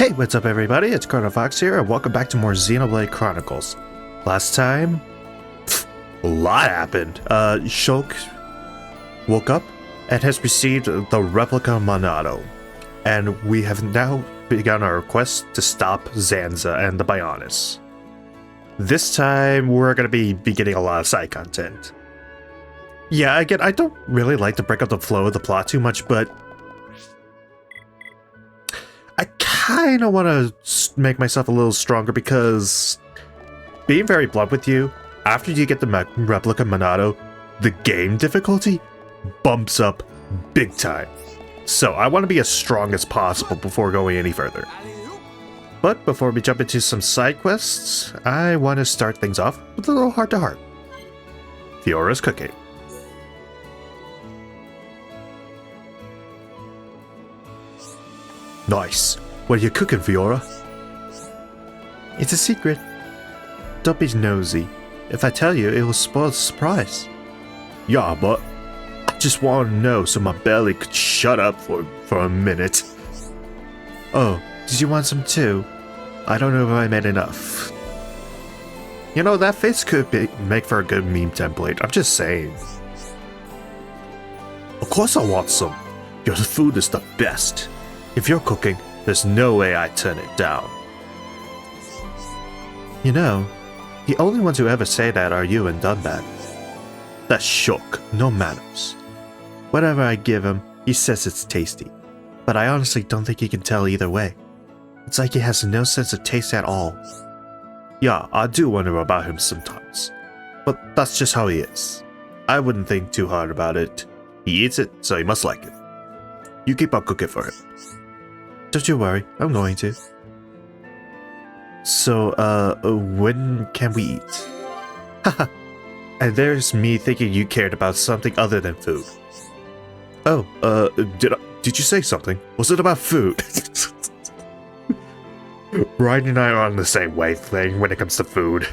Hey, what's up everybody? It's Chronicles here, and welcome back to more Xenoblade Chronicles. Last time, a lot happened. Shulk woke up and has received the replica Monado, and we have now begun our quest to stop Zanza and the Bionis. This time, we're going to be getting a lot of side content. Yeah, again, I don't really like to break up the flow of the plot too much, but I kind of want to make myself a little stronger because, being very blunt with you, after you get the replica Monado, the game difficulty bumps up big time. So I want to be as strong as possible before going any further. But before we jump into some side quests, I want to start things off with a little heart-to-heart. Fiora's cooking. Nice. What are you cooking, Fiora? It's a secret. Don't be nosy. If I tell you, it will spoil the surprise. Yeah, but I just want to know so my belly could shut up for a minute. Oh, did you want some too? I don't know if I made enough. You know, that face could make for a good meme template. I'm just saying. Of course I want some. Your food is the best. If you're cooking, there's no way I'd turn it down. You know, the only ones who ever say that are you and Dunbat. That's Shulk, no manners. Whatever I give him, he says it's tasty. But I honestly don't think he can tell either way. It's like he has no sense of taste at all. Yeah, I do wonder about him sometimes. But that's just how he is. I wouldn't think too hard about it. He eats it, so he must like it. You keep on cooking for him. Don't you worry, I'm going to. So, when can we eat? Haha, and there's me thinking you cared about something other than food. Oh, did you say something? Was it about food? Ryan and I are on the same wavelength when it comes to food.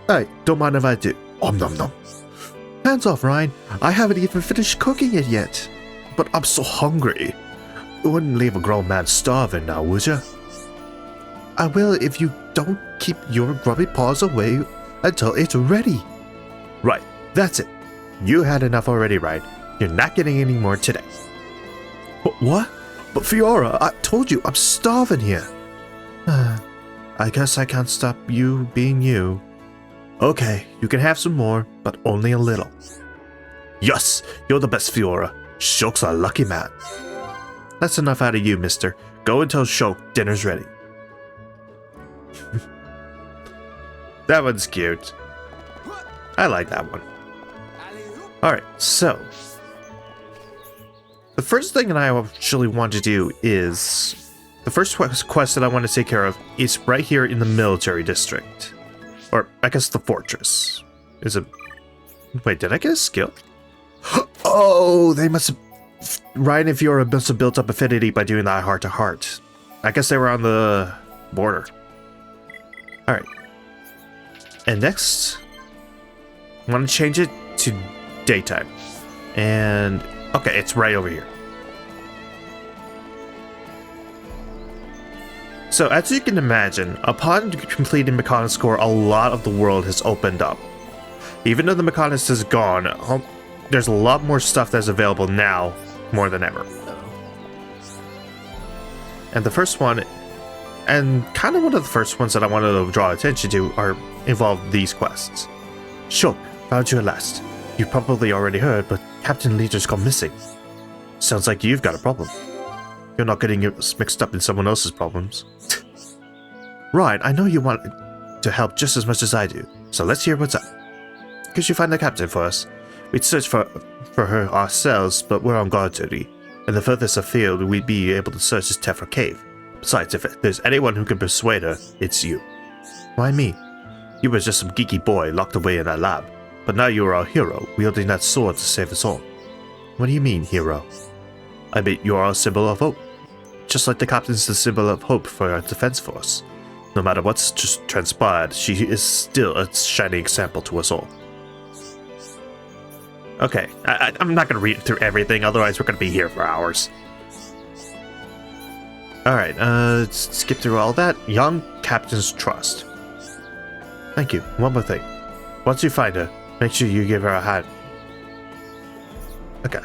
Hey, don't mind if I do. Om nom nom. Hands off, Ryan. I haven't even finished cooking it yet. But I'm so hungry. You wouldn't leave a grown man starving now, would you? I will if you don't keep your grubby paws away until it's ready. Right, that's it. You had enough already, right? You're not getting any more today. What? But Fiora, I told you I'm starving here. I guess I can't stop you being you. Okay, you can have some more, but only a little. Yes, you're the best, Fiora. Shulk's a lucky man. That's enough out of you, mister. Go and tell Shulk dinner's ready. That one's cute. I like that one. Alright, so the first thing that I actually want to do is the first quest that I want to take care of is right here in the military district. Or I guess the fortress. Is it... Wait, did I get a skill? Oh, they must have... Ryan and Fiora must have built up affinity by doing that heart-to-heart. I guess they were on the border. Alright. And next, I want to change it to daytime. And, okay, it's right over here. So, as you can imagine, upon completing Mechonis Core, a lot of the world has opened up. Even though the Mechonis is gone, there's a lot more stuff that's available now, more than ever. And the first one, and kind of one of the first ones that I wanted to draw attention to, involve these quests. Shulk, found you at last. You probably already heard, but Captain Leader's gone missing. Sounds like you've got a problem. You're not getting mixed up in someone else's problems. Right, I know you want to help just as much as I do, so let's hear what's up. Could you find the captain for us? We'd search for her ourselves, but we're on guard duty, and the furthest afield we'd be able to search is Tephra Cave. Besides, if there's anyone who can persuade her, it's you. Why me? You were just some geeky boy locked away in that lab, but now you are our hero, wielding that sword to save us all. What do you mean, hero? I mean, you are a symbol of hope. Just like the captain's the symbol of hope for our defense force. No matter what's just transpired, she is still a shining example to us all. Okay, I'm not going to read through everything, otherwise we're going to be here for hours. Alright, let's skip through all that. Young Captain's Trust. Thank you. One more thing. Once you find her, make sure you give her a hand. Okay.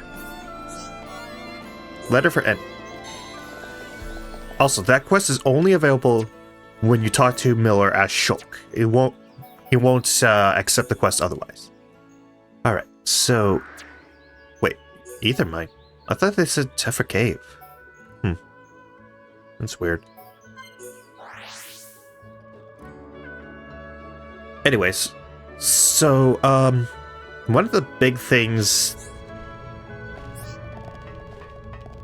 Letter for N. Also, that quest is only available when you talk to Miller as Shulk. He won't accept the quest otherwise. Alright, so... Wait, Ether Mine? I thought they said Tephra Cave. That's weird. Anyways, so, one of the big things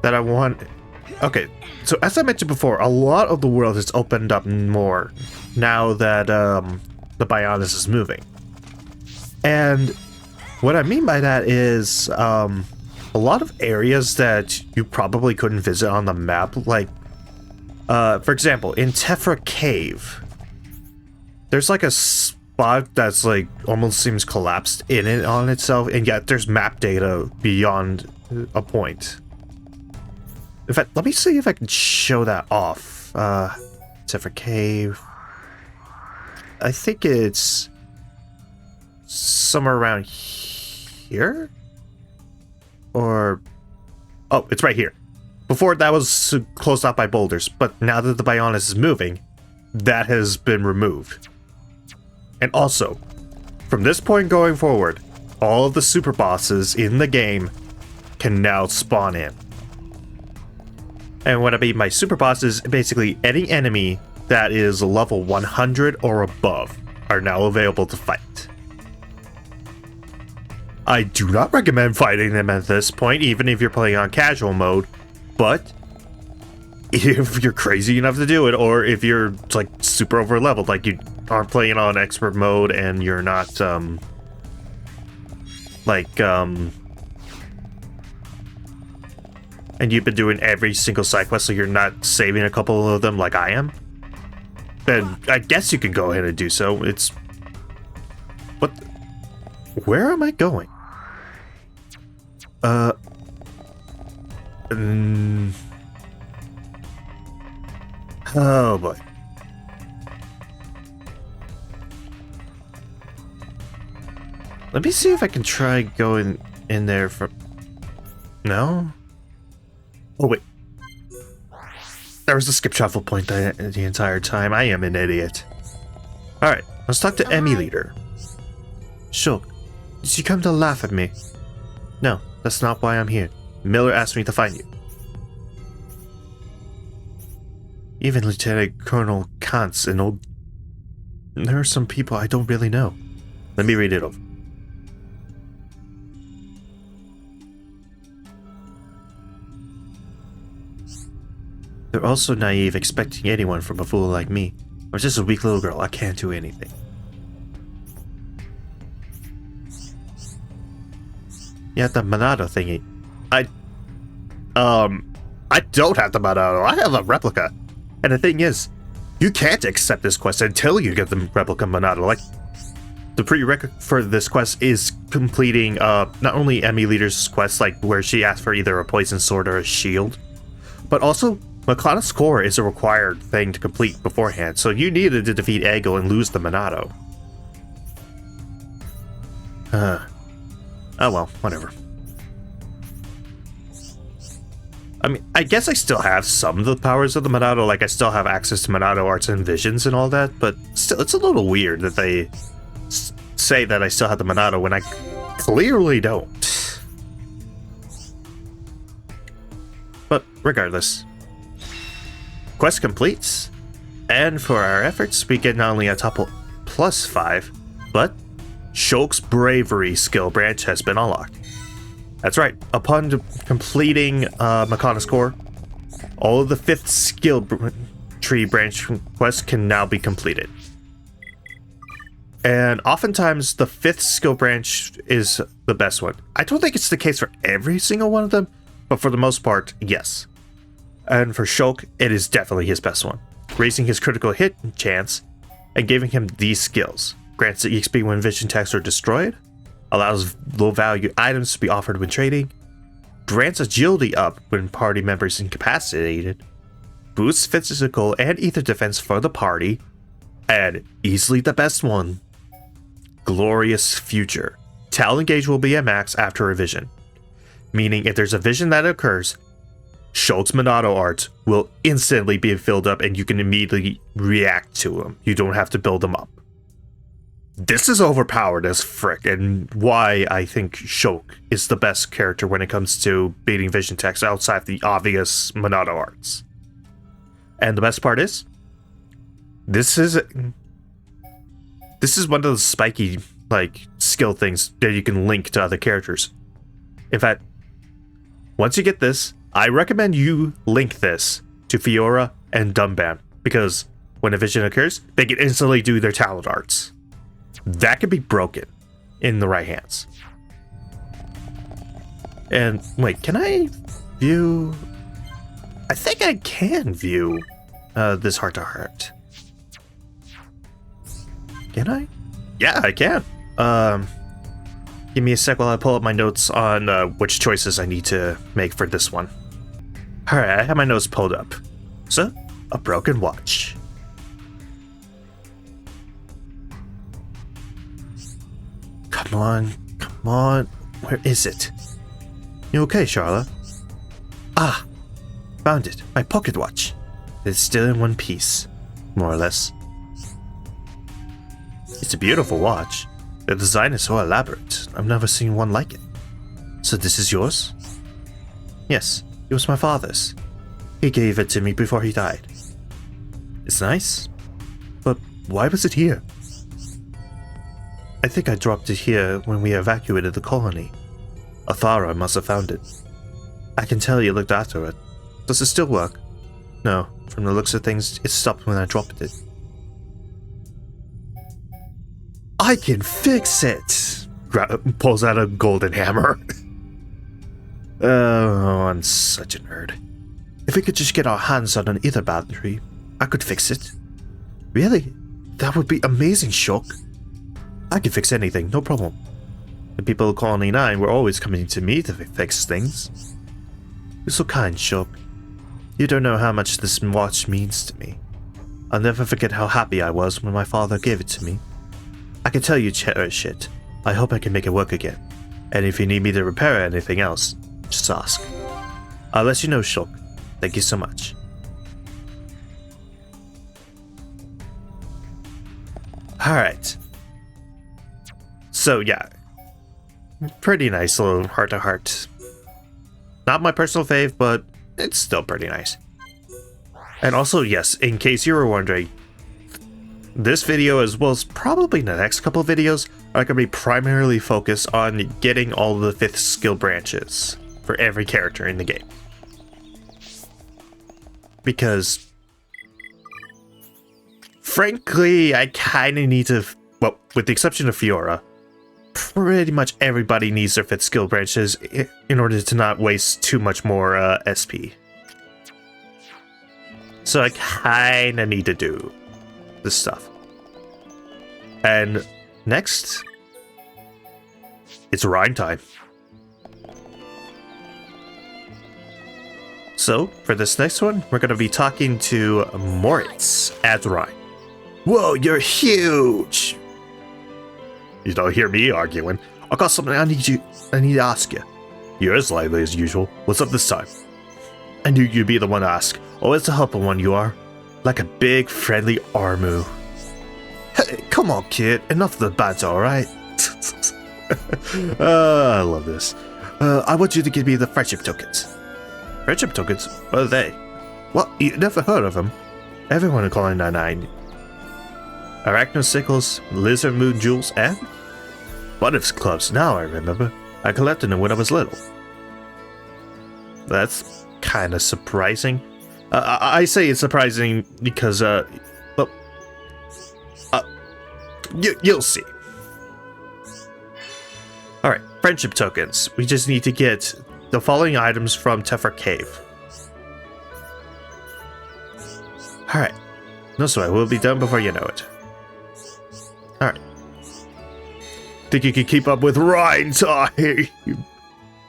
that I want... Okay, so as I mentioned before, a lot of the world has opened up more now that, the Bionis is moving. And what I mean by that is, a lot of areas that you probably couldn't visit on the map, like, for example, in Tephra Cave, there's like a spot that's like almost seems collapsed in it on itself, and yet there's map data beyond a point. In fact, let me see if I can show that off. Tephra Cave. I think it's somewhere around here? Or... Oh, it's right here. Before, that was closed off by boulders, but now that the Bionis is moving, that has been removed. And also, from this point going forward, all of the super bosses in the game can now spawn in. And what I mean by super bosses, basically any enemy that is level 100 or above are now available to fight. I do not recommend fighting them at this point, even if you're playing on casual mode. But if you're crazy enough to do it, or if you're like super over leveled, like you aren't playing on expert mode and you're not and you've been doing every single side quest, so you're not saving a couple of them like I am, then I guess you can go ahead and do so. It's... What? Where am I going? Oh boy. Let me see if I can try going in there from... No? Oh wait. There was a skip shuffle point the entire time. I am an idiot. Alright, let's talk to Emmy Leader. Shulk, did you come to laugh at me? No, that's not why I'm here. Miller asked me to find you. Even Lieutenant Colonel Kantz and old... There are some people I don't really know. Let me read it over. They're also naive, expecting anyone from a fool like me. I'm just a weak little girl, I can't do anything. Yeah, the Monado thingy. I don't have the Monado, I have a replica. And the thing is, you can't accept this quest until you get the replica Monado. Like, the prerequisite for this quest is completing, not only Emmy Leader's quest, like, where she asks for either a poison sword or a shield, but also, Makana's core is a required thing to complete beforehand, so you needed to defeat Ego and lose the Monado. Oh well, whatever. I mean, I guess I still have some of the powers of the Monado, like I still have access to Monado arts and visions and all that, but still, it's a little weird that they say that I still have the Monado when I clearly don't. But regardless, quest completes, and for our efforts, we get not only a top +5, but Shulk's Bravery skill branch has been unlocked. That's right, upon completing Makana's core, all of the 5th skill tree branch quests can now be completed. And oftentimes, the 5th skill branch is the best one. I don't think it's the case for every single one of them, but for the most part, yes. And for Shulk, it is definitely his best one, raising his critical hit chance and giving him these skills. Grants the EXP when vision tags are destroyed, allows low value items to be offered when trading, grants agility up when party members incapacitated, boosts physical and ether defense for the party, and easily the best one, Glorious Future. Talent gauge will be at max after a vision, meaning if there's a vision that occurs, Shulk's Monado art will instantly be filled up and you can immediately react to them. You don't have to build them up. This is overpowered as frick, and why I think Shulk is the best character when it comes to beating vision text outside the obvious Monado arts. And the best part is, this is one of those spiky skill things that you can link to other characters. In fact, once you get this, I recommend you link this to Fiora and Dumban, because when a vision occurs, they can instantly do their talent arts. That could be broken in the right hands. And wait, can I view? I think I can view this heart to heart. Can I? Yeah, I can. Give me a sec while I pull up my notes on which choices I need to make for this one. Alright, I have my notes pulled up. So, a broken watch. Come on. Where is it? You okay, Charlotte? Ah, found it. My pocket watch. It's still in one piece, more or less. It's a beautiful watch. The design is so elaborate. I've never seen one like it. So this is yours? Yes, it was my father's. He gave it to me before he died. It's nice, but why was it here? I think I dropped it here when we evacuated the colony. Athara must have found it. I can tell you looked after it. Does it still work? No, from the looks of things, it stopped when I dropped it. I can fix it! Pulls out a golden hammer. Oh, I'm such a nerd. If we could just get our hands on an ether battery, I could fix it. Really? That would be amazing, Shulk. I can fix anything, no problem. The people of Colony 9 were always coming to me to fix things. You're so kind, Shulk. You don't know how much this watch means to me. I'll never forget how happy I was when my father gave it to me. I can tell you cherish it. I hope I can make it work again. And if you need me to repair anything else, just ask. I'll let you know, Shulk. Thank you so much. Alright. So yeah. Pretty nice little heart-to-heart. Not my personal fave, but it's still pretty nice. And also, yes, in case you were wondering, this video, as well as probably the next couple of videos, are going to be primarily focused on getting all the 5th skill branches for every character in the game. Because, frankly, I kind of need to, well, with the exception of Fiora, pretty much everybody needs their 5th skill branches in order to not waste too much more SP. So I kind of need to do this stuff. And next, it's Rhine time. So for this next one, we're going to be talking to Moritz as Rhine. Whoa, you're huge! You don't hear me arguing. I got something I need to ask you. You're as lively as usual. What's up this time? I knew you'd be the one to ask. Always a helpful one you are. Like a big, friendly Armu. Hey, come on, kid. Enough of the banter, alright? I love this. I want you to give me the friendship tokens. Friendship tokens? What are they? What? You never heard of them? Everyone in Colony 99. Arachno sickles, lizard moon jewels, and butterfly clubs. Now I remember. I collected them when I was little. That's kind of surprising. I say it's surprising because, well, you'll see. Alright, friendship tokens. We just need to get the following items from Tefra Cave. Alright. No sweat, we'll be done before you know it. Alright. Think you can keep up with Rhine time?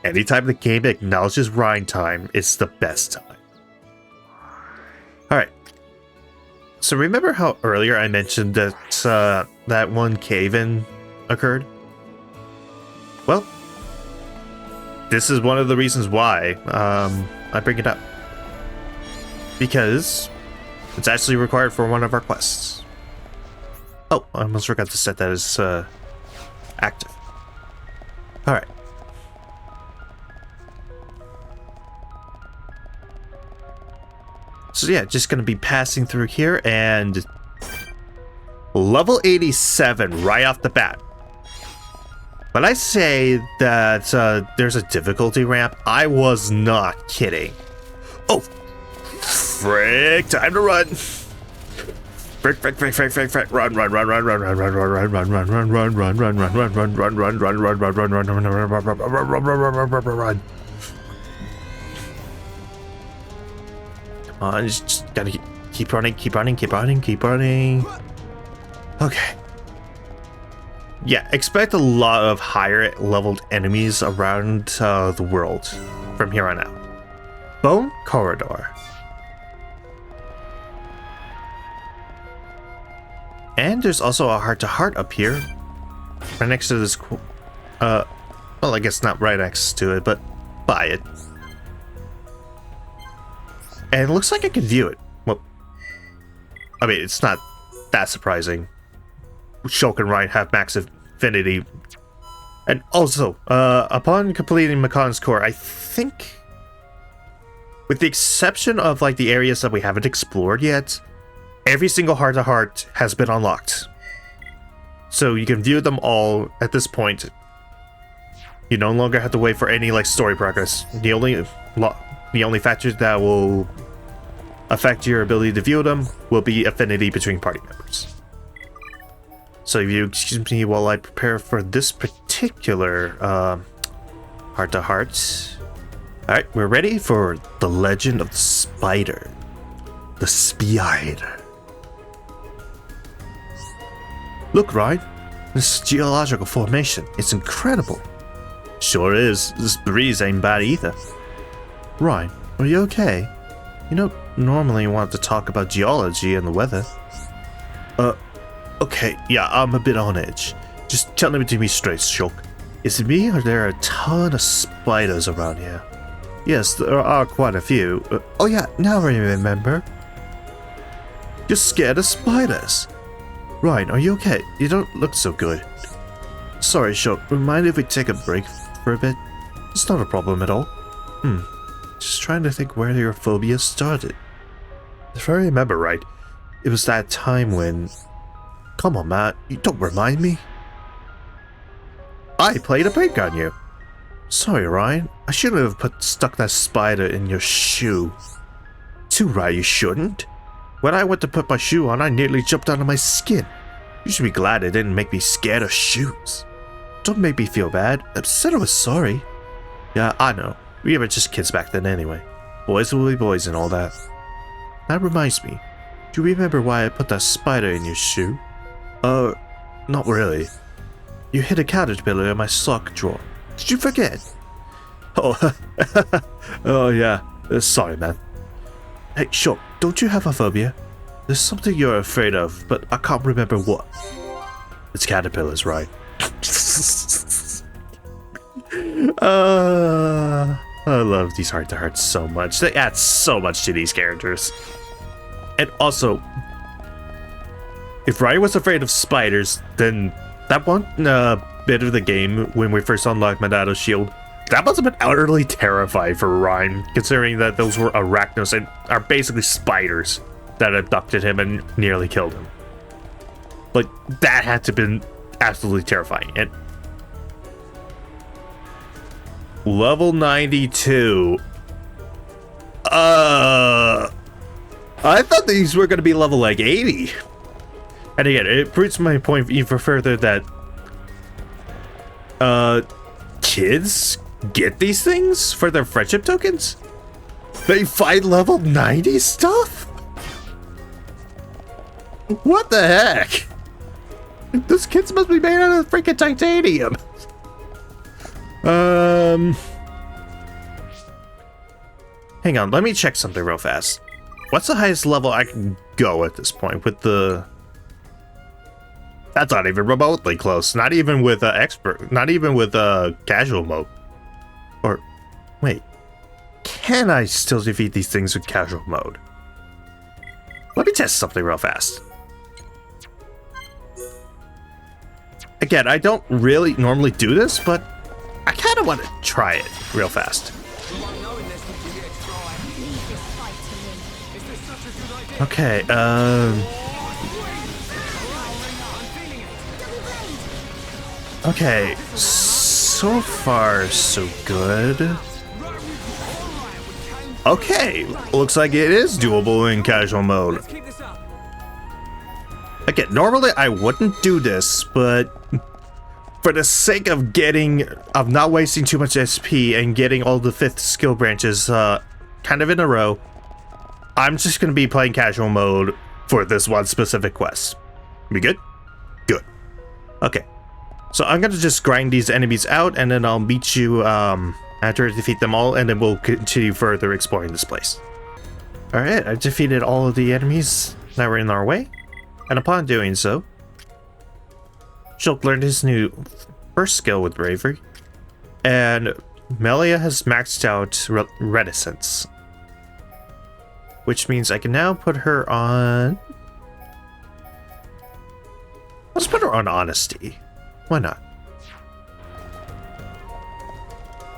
Anytime the game acknowledges Rhine time, it's the best time. So remember how earlier I mentioned that that one cave-in occurred? Well, this is one of the reasons why I bring it up. Because it's actually required for one of our quests. Oh, I almost forgot to set that as active. Alright. So yeah, just gonna be passing through here and level 87 right off the bat. When I say that there's a difficulty ramp, I was not kidding. Oh, frick! Time to run. Frick! Run! Come on, just gotta keep running. Okay. Yeah, expect a lot of higher leveled enemies around the world from here on out. Bone Corridor. And there's also a heart-to-heart up here. Right next to this... well, I guess not right next to it, but by it. And it looks like I can view it. Well, I mean, it's not that surprising. Shulk and Ryan have max affinity. And also, upon completing Makan's core, I think... with the exception of, like, the areas that we haven't explored yet... every single heart-to-heart has been unlocked. So you can view them all at this point. You no longer have to wait for any like story progress. The only factors that will affect your ability to view them will be affinity between party members. So if you excuse me while I prepare for this particular heart-to-heart. Alright, we're ready for the Legend of the Spider. The Spider. Look, Ryan, this geological formation, it's incredible. Sure is. This breeze ain't bad either. Ryan, are you okay? You don't normally want to talk about geology and the weather. Okay, yeah, I'm a bit on edge. Just tell me to me straight, Shulk. Is it me or are there a ton of spiders around here? Yes, there are quite a few. Oh yeah, now I remember. You're scared of spiders. Ryan, are you okay? You don't look so good. Sorry, Shulk. Mind if we take a break for a bit? It's not a problem at all. Just trying to think where your phobia started. If I remember right, it was that time when... Come on, Matt. You don't remind me. I played a prank on you. Sorry, Ryan. I shouldn't have stuck that spider in your shoe. Too right, you shouldn't. When I went to put my shoe on, I nearly jumped out of my skin. You should be glad it didn't make me scared of shoes. Don't make me feel bad. I said I was sorry. Yeah, I know. We were just kids back then anyway. Boys will be boys and all that. That reminds me. Do you remember why I put that spider in your shoe? Not really. You hid a caterpillar in my sock drawer. Did you forget? Oh, oh yeah. Sorry, man. Hey, Shulk, don't you have a phobia? There's something you're afraid of, but I can't remember what. It's caterpillars, right? I love these heart-to-hearts so much. They add so much to these characters. And also, if Ryan was afraid of spiders, then that one bit of the game when we first unlocked Monada's shield, that must have been utterly terrifying for Ryan, considering that those were arachnos and are basically spiders that abducted him and nearly killed him. Like, that had to have been absolutely terrifying. And level 92. I thought these were going to be level like 80. And again, it proves my point even further that kids get these things for their friendship tokens? They find level 90 stuff? What the heck? Those kids must be made out of freaking titanium. Hang on, let me check something real fast. What's the highest level I can go at this point with the... That's not even remotely close. Not even with expert. Not even with casual mode. Or, wait. Can I still defeat these things with casual mode? Let me test something real fast. Again, I don't really normally do this, but I kind of want to try it real fast. Okay, okay, so far so good. Okay, looks like it is doable in casual mode. Again, normally I wouldn't do this, but for the sake of not wasting too much SP and getting all the 5th skill branches kind of in a row, I'm just going to be playing casual mode for this one specific quest. We good? Good. Okay. So I'm going to just grind these enemies out, and then I'll meet you after I defeat them all, and then we'll continue further exploring this place. Alright, I've defeated all of the enemies that were in our way, and upon doing so, Shulk learned his new first skill with Bravery, and Melia has maxed out Reticence. Which means I can now put her on... Let's put her on Honesty. Why not?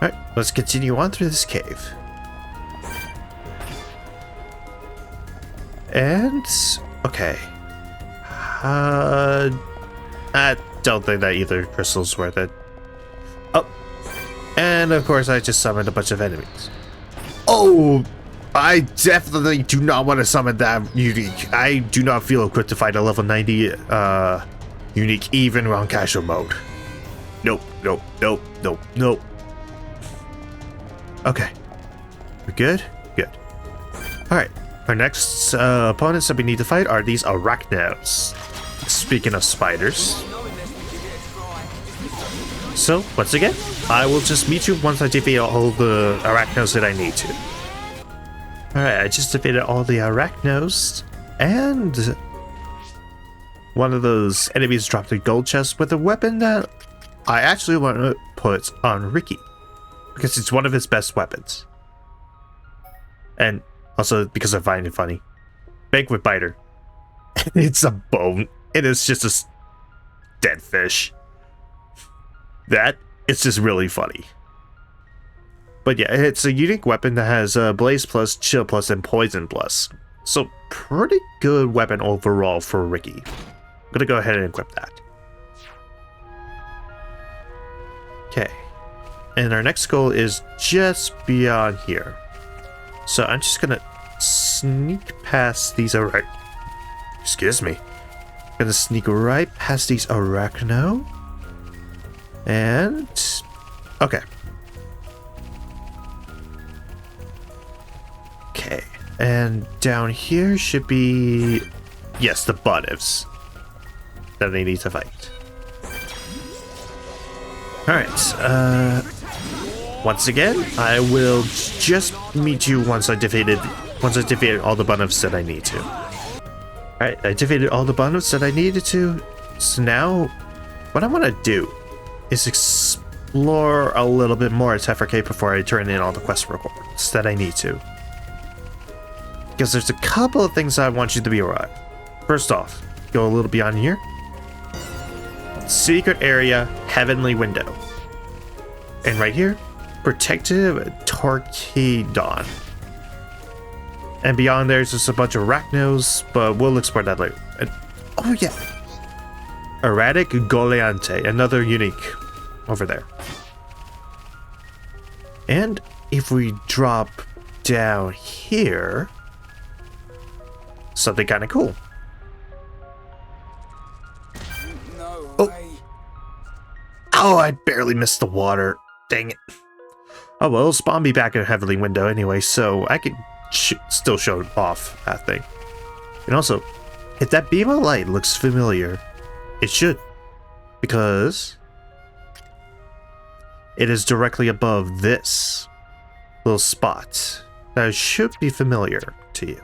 Alright, let's continue on through this cave. And... okay. I don't think that either crystal's worth it. Oh! And of course I just summoned a bunch of enemies. Oh! I definitely do not want to summon that unique. I do not feel equipped to fight a level 90 unique even on casual mode. Nope, nope, nope, nope, nope. Okay. We're good? Good. Alright. Our next opponents that we need to fight are these Arachnos. Speaking of spiders. So, once again, I will just meet you once I defeat all the Arachnos that I need to. Alright, I just defeated all the Arachnos, and one of those enemies dropped a gold chest with a weapon that I actually want to put on Ricky, because it's one of his best weapons. And also because I find it funny. Banquet Biter. It's a bone. It is just a dead fish. That is just really funny. But yeah, it's a unique weapon that has Blaze Plus, Chill Plus, and Poison Plus. So pretty good weapon overall for Ricky. I'm gonna go ahead and equip that. Okay. And our next goal is just beyond here. So I'm just gonna sneak past these Excuse me. Gonna sneak right past these Arachno. And... okay. Okay, and down here should be... yes, the Bunnives that they need to fight. Alright, once again, I will just meet you once I defeated all the Bunnives that I need to. Alright, I defeated all the Bunnives that I needed to, so now what I want to do is explore a little bit more at Tephra before I turn in all the quest rewards that I need to. Because there's a couple of things I want you to be aware of. First off, go a little beyond here. Secret area, Heavenly Window. And right here, Protective Torquedon. And beyond there's just a bunch of Arachnos, but we'll explore that later. And, oh yeah! Erratic Goleante, another unique over there. And if we drop down here... something kind of cool. Oh. Oh, I barely missed the water. Dang it. Oh well, spawn me back at Heavenly Window anyway, so I can still show off that thing. And also, if that beam of light looks familiar, it should, because it is directly above this little spot that should be familiar to you.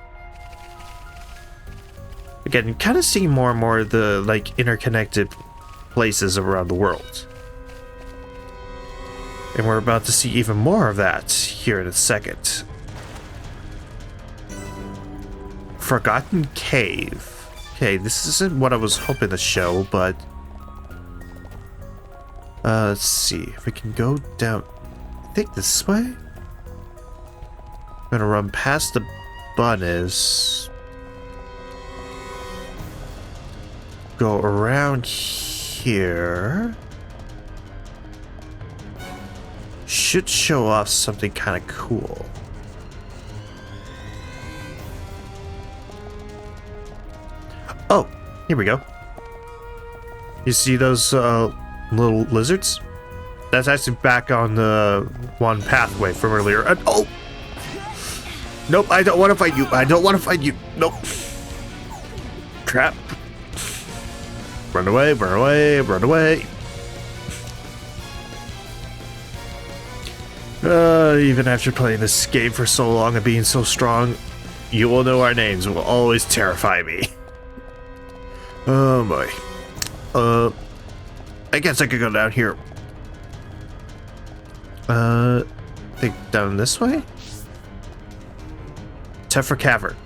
again, kind of seeing more and more of the like interconnected places around the world. And we're about to see even more of that here in a second. Forgotten Cave. Okay, this isn't what I was hoping to show, but let's see if we can go down. I think this way. I'm gonna run past the bunnies. Go around here. Should show off something kind of cool. Oh, here we go. You see those little lizards? That's actually back on the one pathway from earlier. Oh! Nope, I don't want to fight you. I don't want to fight you. Nope. Crap. Run away, run away, run away. Even after playing this game for so long and being so strong, you will know our names will always terrify me. Oh boy. I guess I could go down here. Think down this way? Tephra Cavern.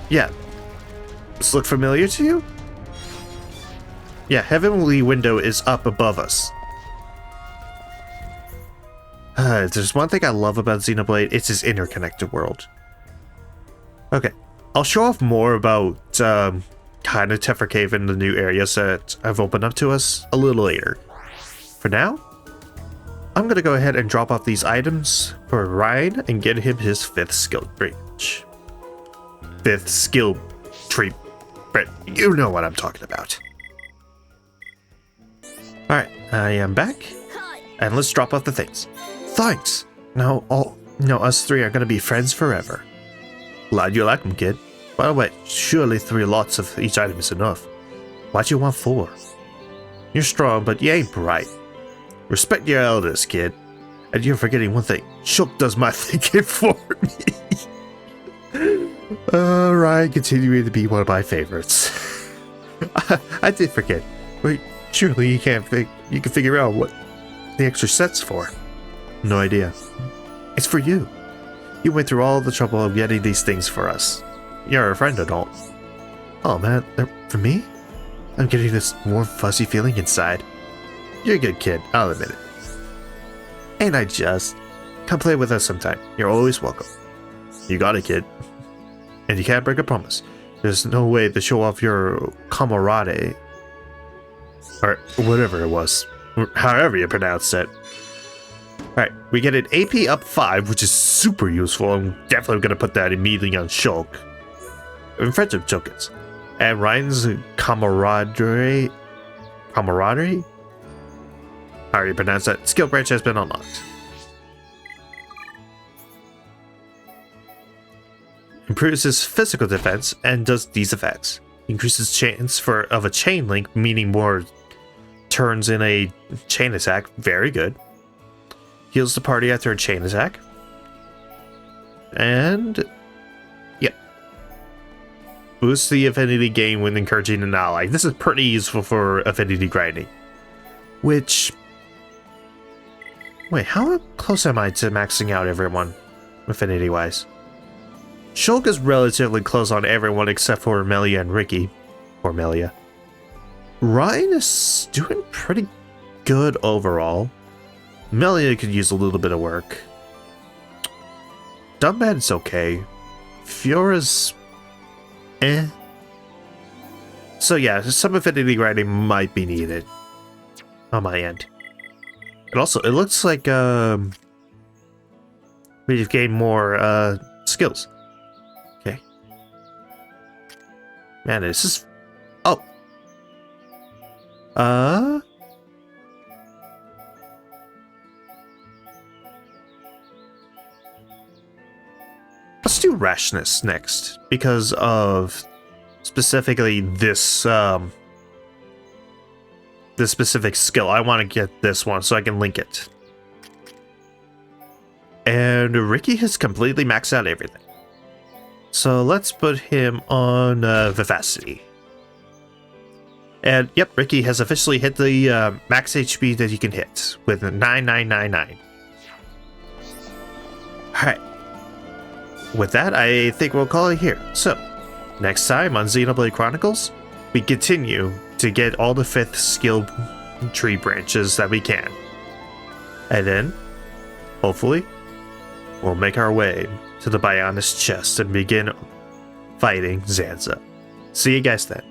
Yeah. Does this look familiar to you? Yeah, Heavenly Window is up above us. If there's one thing I love about Xenoblade, it's this interconnected world. Okay. I'll show off more about kind of Tephra Cave and the new areas that I've opened up to us a little later. For now, I'm going to go ahead and drop off these items for Ryan and get him his 5th skill breach. 5th skill tree. But you know what I'm talking about. Alright, I am back. And let's drop off the things. Thanks! No, us three are going to be friends forever. Glad you like them, kid. By the way, surely 3 lots of each item is enough. Why'd you want 4? You're strong, but you ain't bright. Respect your elders, kid. And you're forgetting one thing. Shulk does my thinking for me. Ryan continuing to be one of my favorites. I did forget. Wait, surely you can figure out what the extra set's for. No idea. It's for you. You went through all the trouble of getting these things for us. You're a friend adult. Oh man, they're for me? I'm getting this warm fuzzy feeling inside. You're a good kid, I'll admit it. Ain't I just? Come play with us sometime. You're always welcome. You got it, kid. And you can't break a promise. There's no way to show off your camaraderie. Or whatever it was. However you pronounce it. Alright, we get an AP up 5, which is super useful. I'm definitely going to put that immediately on Shulk. And friendship tokens. And Ryan's camaraderie. Camaraderie? However you pronounce that. Skill branch has been unlocked. Improves his physical defense and does these effects. Increases chance of a chain link, meaning more turns in a chain attack. Very good. Heals the party after a chain attack. And yeah. Boosts the affinity gain when encouraging an ally. This is pretty useful for affinity grinding. Which... Wait, how close am I to maxing out everyone, affinity-wise? Shulk is relatively close on everyone except for Melia and Ricky. Or Melia. Ryan is doing pretty good overall. Melia could use a little bit of work. Dumbman's okay. Fiora's... eh. So yeah, some affinity grinding might be needed. On my end. And also, it looks like we've gained more skills. Okay. Man, this is... Oh! Let's do rashness next, because of specifically this this specific skill. I want to get this one so I can link it. And Ricky has completely maxed out everything. So let's put him on Vivacity. And yep, Ricky has officially hit the max HP that he can hit with 9999. Alright. With that, I think we'll call it here. So, next time on Xenoblade Chronicles, we continue to get all the 5th skill tree branches that we can. And then, hopefully, we'll make our way to the Bionis chest and begin fighting Zanza. See you guys then.